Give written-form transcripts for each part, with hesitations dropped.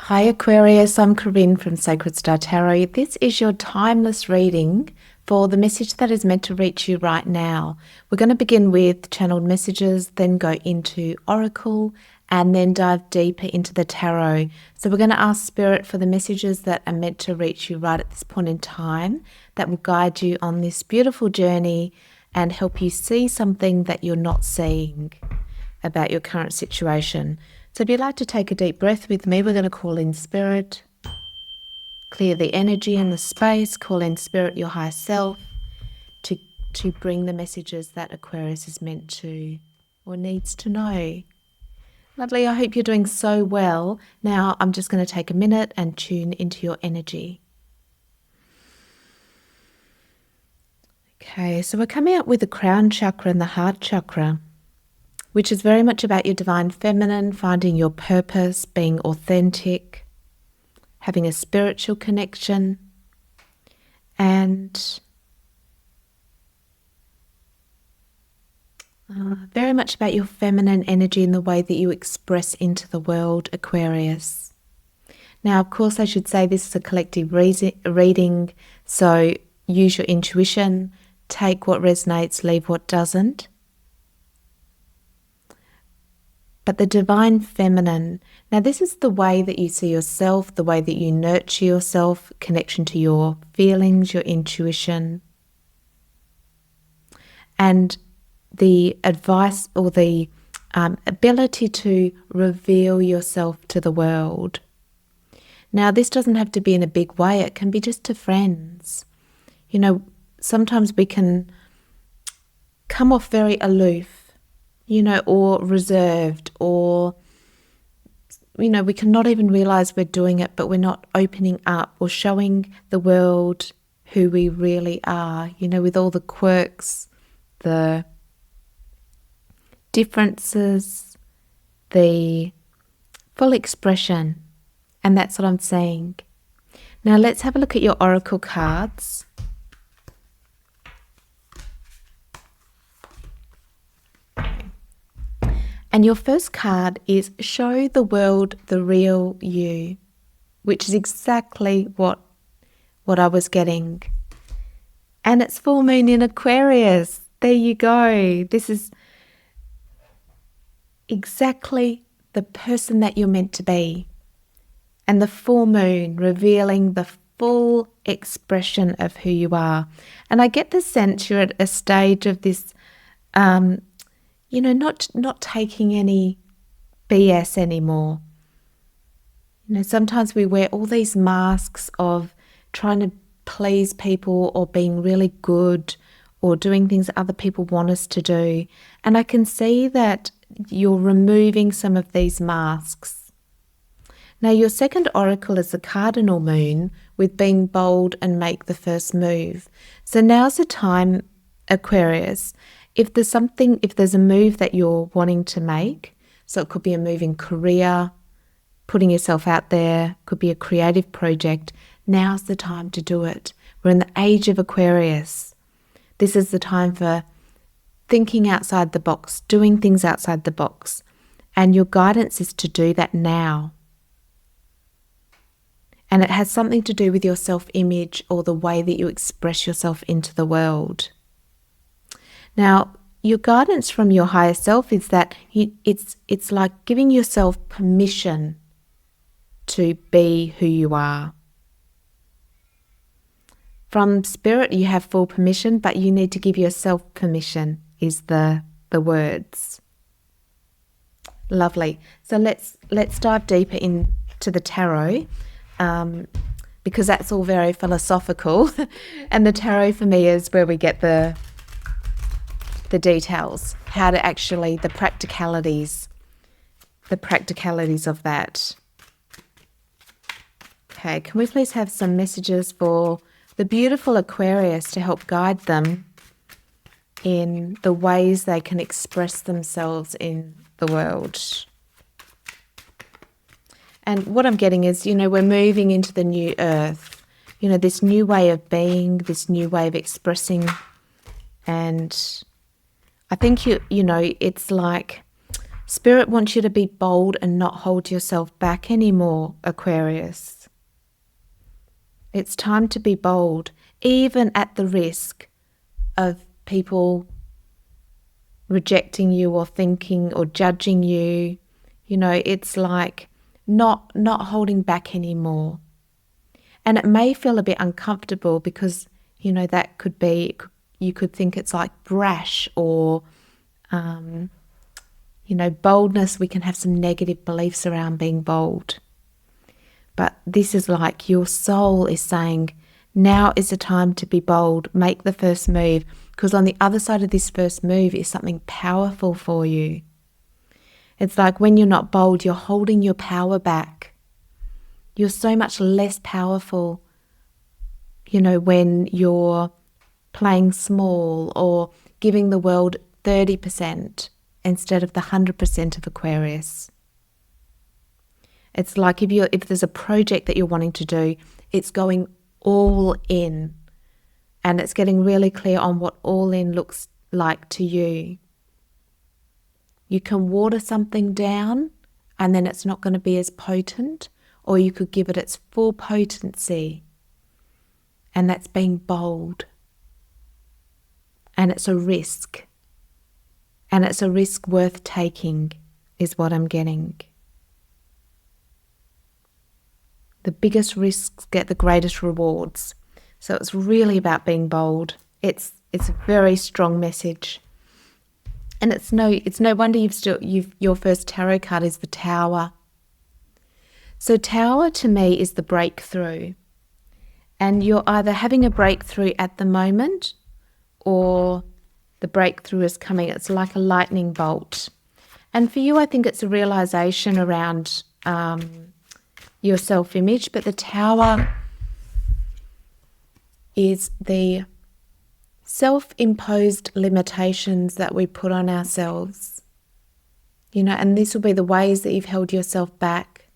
Hi Aquarius, I'm Corinne from Sacred Star Tarot. This is your timeless reading for the message that is meant to reach you right now. We're going to begin with channeled messages, then go into Oracle, and then dive deeper into the tarot. So we're going to ask Spirit for the messages that are meant to reach you right at this point in time, that will guide you on this beautiful journey and help you see something that you're not seeing about your current situation. So if you'd like to take a deep breath with me, we're going to call in Spirit, clear the energy and the space, call in Spirit, your higher self, to bring the messages that Aquarius is meant to or needs to know. Lovely, I hope you're doing so well. Now I'm just going to take a minute and tune into your energy. Okay, so we're coming up with the crown chakra and the heart chakra, which is very much about your divine feminine, finding your purpose, being authentic, having a spiritual connection, and very much about your feminine energy in the way that you express into the world, Aquarius. Now, of course, I should say this is a collective reading, so use your intuition, take what resonates, leave what doesn't. But the divine feminine, now this is the way that you see yourself, the way that you nurture yourself, connection to your feelings, your intuition, and the advice or the ability to reveal yourself to the world. Now this doesn't have to be in a big way, it can be just to friends. You know, sometimes we can come off very aloof, or reserved, or, we can not even realize we're doing it, but we're not opening up or showing the world who we really are, with all the quirks, the differences, the full expression. And that's what I'm saying. Now let's have a look at your oracle cards. And your first card is Show the World the Real You, which is exactly what I was getting. And it's full moon in Aquarius. There you go. This is exactly the person that you're meant to be. And the full moon revealing the full expression of who you are. And I get the sense you're at a stage of this not taking any BS anymore. Sometimes we wear all these masks of trying to please people or being really good or doing things that other people want us to do. And I can see that you're removing some of these masks. Now, your second oracle is the cardinal moon with being bold and make the first move. So now's the time, Aquarius, if there's a move that you're wanting to make, so it could be a move in career, putting yourself out there, could be a creative project, now's the time to do it. We're in the age of Aquarius. This is the time for thinking outside the box, doing things outside the box, and your guidance is to do that now. And it has something to do with your self-image or the way that you express yourself into the world. Now, your guidance from your higher self is that it's like giving yourself permission to be who you are. From Spirit, you have full permission, but you need to give yourself permission, is the words. Lovely. So let's dive deeper into the tarot, because that's all very philosophical. And the tarot for me is where we get the details, how to actually, the practicalities of that. Okay, can we please have some messages for the beautiful Aquarius to help guide them in the ways they can express themselves in the world? And what I'm getting is, we're moving into the new earth, this new way of being, this new way of expressing. And I think, it's like Spirit wants you to be bold and not hold yourself back anymore, Aquarius. It's time to be bold, even at the risk of people rejecting you or thinking or judging you. You know, it's like not holding back anymore. And it may feel a bit uncomfortable because, you know, that could be, you could think it's like brash or, you know, boldness. We can have some negative beliefs around being bold. But this is like your soul is saying, now is the time to be bold, make the first move, because on the other side of this first move is something powerful for you. It's like when you're not bold, you're holding your power back. You're so much less powerful, you know, when you're playing small or giving the world 30% instead of the 100% of Aquarius. It's like if there's a project that you're wanting to do, it's going all in, and it's getting really clear on what all in looks like to you. You can water something down and then it's not going to be as potent, or you could give it its full potency, and that's being bold. And it's a risk. And it's a risk worth taking, is what I'm getting. The biggest risks get the greatest rewards. So it's really about being bold. It's a very strong message. And it's no wonder your first tarot card is the Tower. So Tower to me is the breakthrough. And you're either having a breakthrough at the moment, or the breakthrough is coming. It's like a lightning bolt. And for you, I think it's a realization around your self-image, but the Tower is the self-imposed limitations that we put on ourselves. You know, and this will be the ways that you've held yourself back.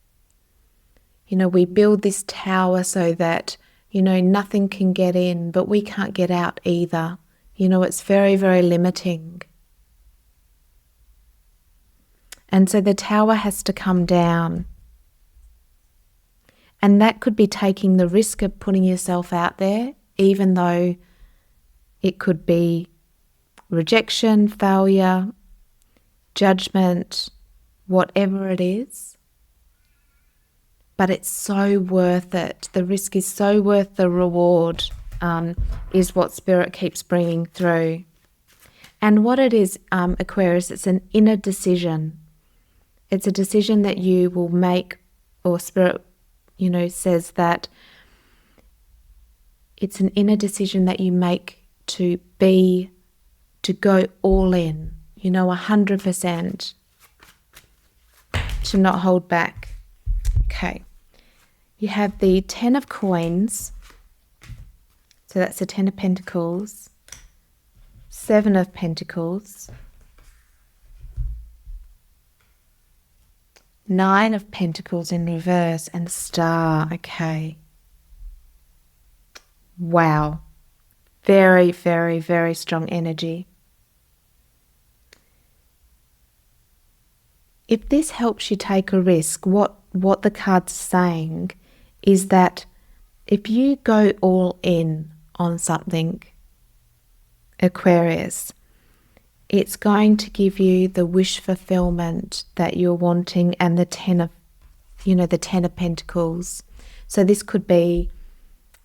You know, we build this tower so that, you know, nothing can get in, but we can't get out either. You know, it's very, very limiting. And so the tower has to come down. And that could be taking the risk of putting yourself out there, even though it could be rejection, failure, judgment, whatever it is. But it's so worth it. The risk is so worth the reward, is what Spirit keeps bringing through. And what it is, Aquarius, it's an inner decision. It's a decision that you will make, or Spirit, you know, says that it's an inner decision that you make to go all in, you know, 100%, to not hold back. Okay. You have the 10 of Coins, so that's the 10 of Pentacles, 7 of Pentacles, 9 of Pentacles in reverse, and Star. Okay. Wow. Very, very, very strong energy. If this helps you take a risk, what the card's saying is that if you go all in on something, Aquarius, it's going to give you the wish fulfillment that you're wanting, and the 10 of Pentacles. So this could be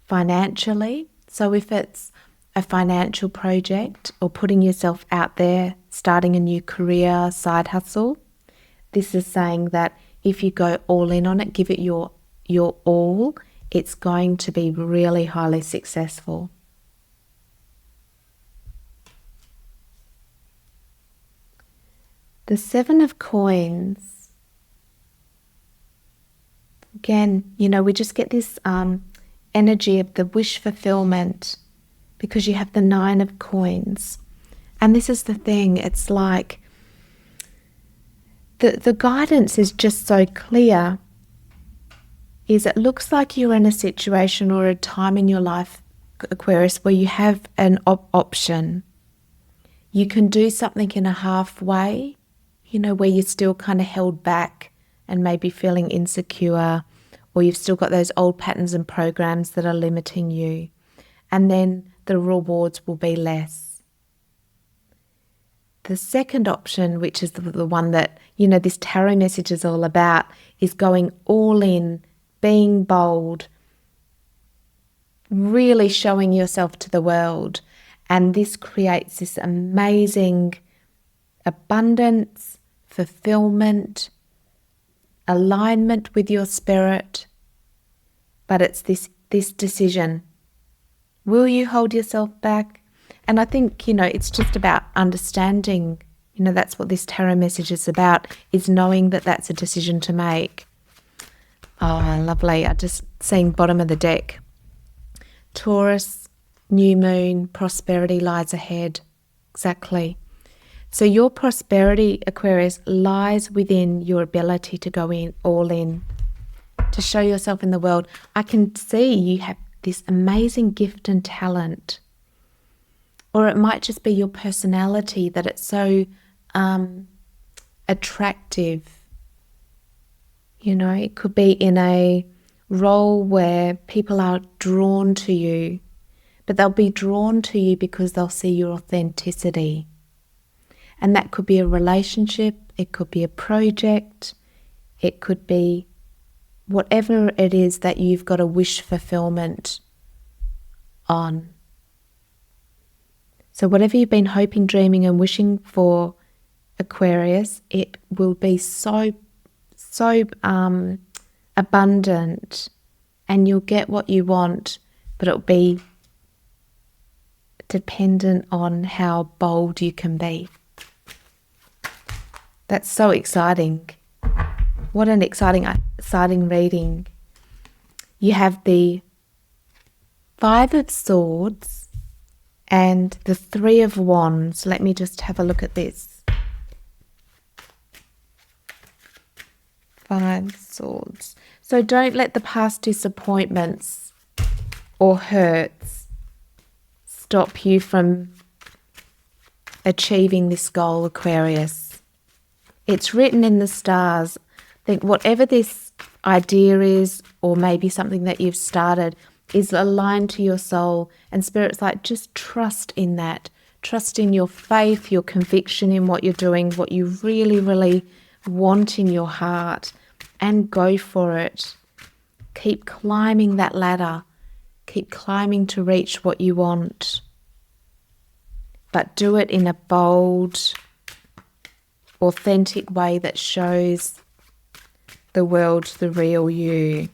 financially. So if it's a financial project or putting yourself out there, starting a new career, side hustle, this is saying that if you go all in on it, give it your all, it's going to be really highly successful. The 7 of Coins, again, you know, we just get this energy of the wish fulfillment because you have the 9 of Coins. And this is the thing, it's like the guidance is just so clear, is it looks like you're in a situation or a time in your life, Aquarius, where you have an option. You can do something in a halfway, where you're still kind of held back and maybe feeling insecure, or you've still got those old patterns and programs that are limiting you. And then the rewards will be less. The second option, which is the one that, this tarot message is all about, is going all in, being bold, really showing yourself to the world. And this creates this amazing abundance, fulfillment, alignment with your spirit. But it's this decision. Will you hold yourself back? And I think, it's just about understanding, that's what this tarot message is about, is knowing that that's a decision to make. Oh, lovely. I just seeing bottom of the deck. Taurus, new moon, prosperity lies ahead. Exactly. So your prosperity, Aquarius, lies within your ability to go in, all in, to show yourself in the world. I can see you have this amazing gift and talent. Or it might just be your personality that it's so attractive. It could be in a role where people are drawn to you, but they'll be drawn to you because they'll see your authenticity. And that could be a relationship, it could be a project, it could be whatever it is that you've got a wish fulfillment on. So whatever you've been hoping, dreaming and wishing for, Aquarius, it will be so abundant, and you'll get what you want, but it'll be dependent on how bold you can be. That's so exciting. What an exciting reading. You have the Five of Swords and the Three of Wands. Let me just have a look at this. Five Swords. So don't let the past disappointments or hurts stop you from achieving this goal, Aquarius. It's written in the stars. I think whatever this idea is, or maybe something that you've started, is aligned to your soul, and Spirit's like, just trust in that. Trust in your faith, your conviction in what you're doing, what you really, really want in your heart, and go for it. Keep climbing that ladder. Keep climbing to reach what you want. But do it in a bold, authentic way that shows the world the real you.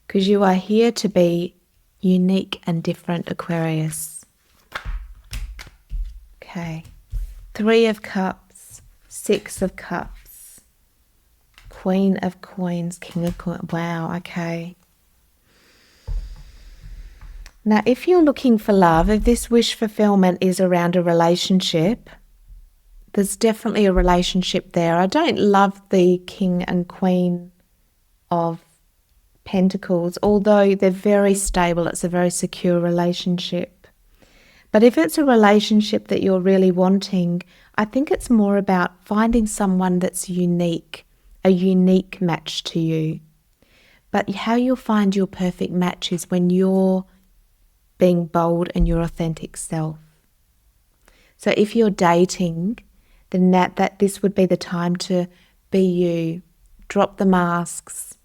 Because you are here to be unique and different, Aquarius. Okay. Three of Cups, Six of Cups, Queen of Coins, King of Coins. Wow, okay. Now, if you're looking for love, if this wish fulfillment is around a relationship, there's definitely a relationship there. I don't love the King and Queen of Pentacles, although they're very stable. It's a very secure relationship. But if it's a relationship that you're really wanting, I think it's more about finding someone that's unique, a unique match to you. But how you'll find your perfect match is when you're being bold and your authentic self. So if you're dating, then that this would be the time to be you. Drop the masks.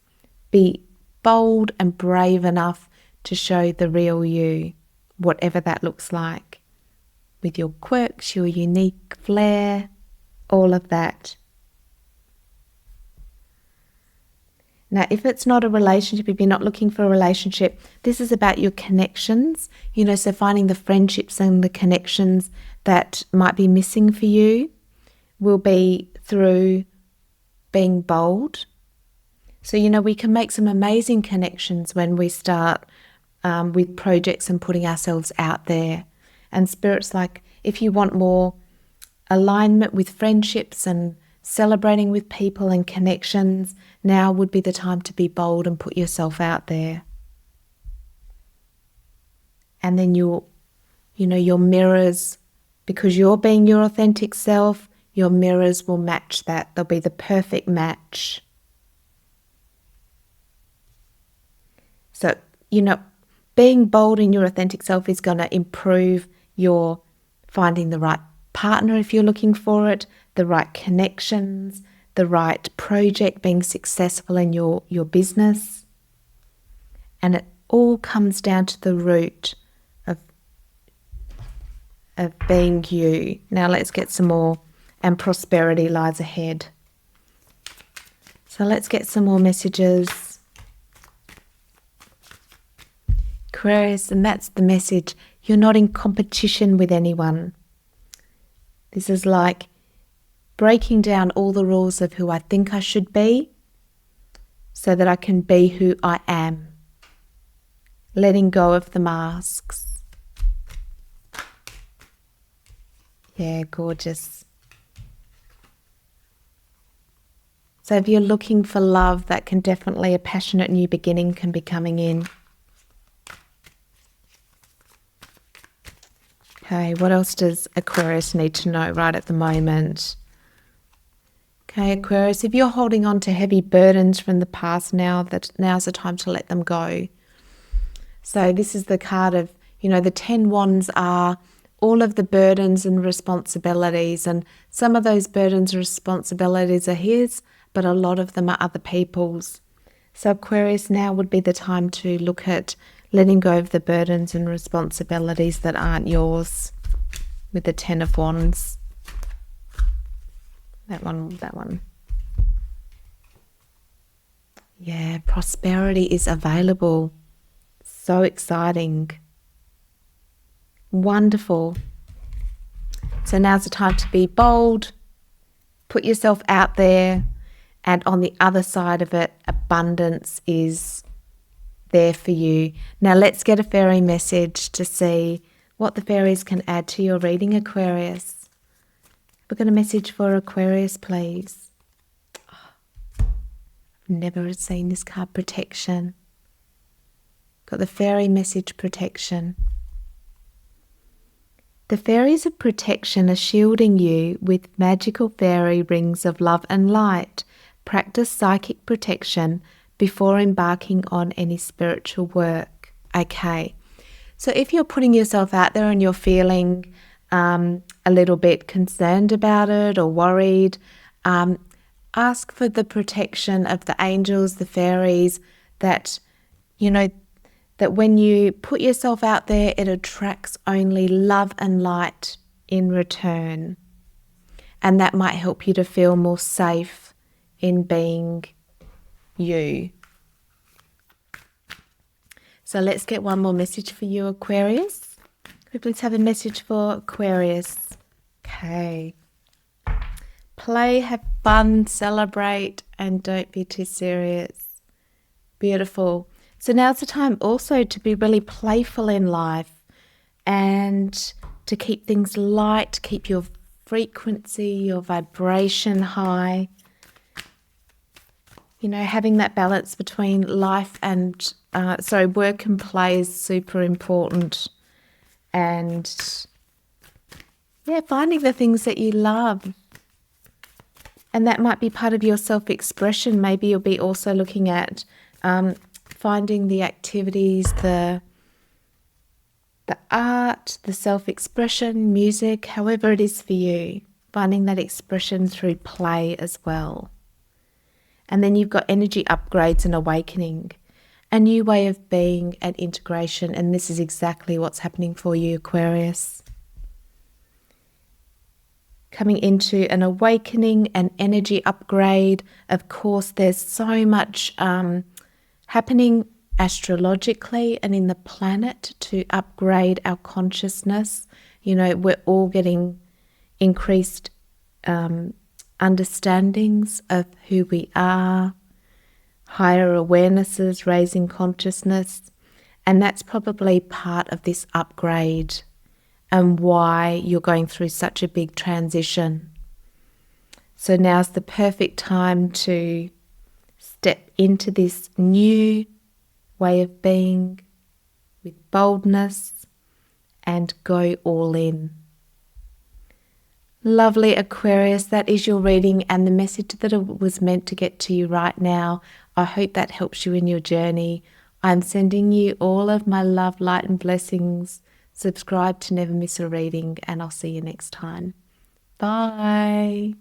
Be bold and brave enough to show the real you, whatever that looks like, with your quirks, your unique flair, all of that. Now, if it's not a relationship, if you're not looking for a relationship, this is about your connections, so finding the friendships and the connections that might be missing for you will be through being bold. So, we can make some amazing connections when we start with projects and putting ourselves out there. And Spirit's like, if you want more alignment with friendships and celebrating with people and connections, now would be the time to be bold and put yourself out there. And then your mirrors Because you're being your authentic self, your mirrors will match that. They'll be the perfect match. So, being bold in your authentic self is going to improve your finding the right partner if you're looking for it, the right connections, the right project, being successful in your business. And it all comes down to the root of being you. Now let's get some more. And prosperity lies ahead. So let's get some more messages. Aquarius, and that's the message. You're not in competition with anyone. This is like breaking down all the rules of who I think I should be so that I can be who I am. Letting go of the masks. Yeah, gorgeous. So if you're looking for love, that can definitely, a passionate new beginning can be coming in. Okay, what else does Aquarius need to know right at the moment? Okay, Aquarius, if you're holding on to heavy burdens from the past, now's the time to let them go. So this is the card of, the 10 wands are all of the burdens and responsibilities, and some of those burdens and responsibilities are his, but a lot of them are other people's. So Aquarius, now would be the time to look at letting go of the burdens and responsibilities that aren't yours, with the 10 of wands. That one. Yeah, prosperity is available. So exciting. Wonderful. So now's the time to be bold, put yourself out there, and on the other side of it, abundance is there for you. Now let's get a fairy message to see what the fairies can add to your reading, Aquarius. We've got a message for Aquarius, please. I've never seen this card, protection. Got the fairy message, protection. The fairies of protection are shielding you with magical fairy rings of love and light. Practice psychic protection before embarking on any spiritual work. Okay, so if you're putting yourself out there and you're feeling a little bit concerned about it or worried, ask for the protection of the angels, the fairies, that when you put yourself out there, it attracts only love and light in return. And that might help you to feel more safe in being you. So let's get one more message for you, Aquarius. Let's have a message for Aquarius. Okay. Play, have fun, celebrate, and don't be too serious. Beautiful. So now's the time also to be really playful in life and to keep things light, keep your frequency, your vibration high. Having that balance between life and, work and play is super important. And, finding the things that you love. And that might be part of your self-expression. Maybe you'll be also looking at finding the activities, the art, the self-expression, music, however it is for you, finding that expression through play as well. And then you've got energy upgrades and awakening, a new way of being and integration, and this is exactly what's happening for you, Aquarius. Coming into an awakening, an energy upgrade. Of course, there's so much happening astrologically and in the planet to upgrade our consciousness. We're all getting increased understandings of who we are, higher awarenesses, raising consciousness, and that's probably part of this upgrade and why you're going through such a big transition. So now's the perfect time to step into this new way of being with boldness and go all in. Lovely Aquarius, that is your reading and the message that it was meant to get to you right now. I hope that helps you in your journey. I'm sending you all of my love, light and blessings. Subscribe to never miss a reading, and I'll see you next time. Bye.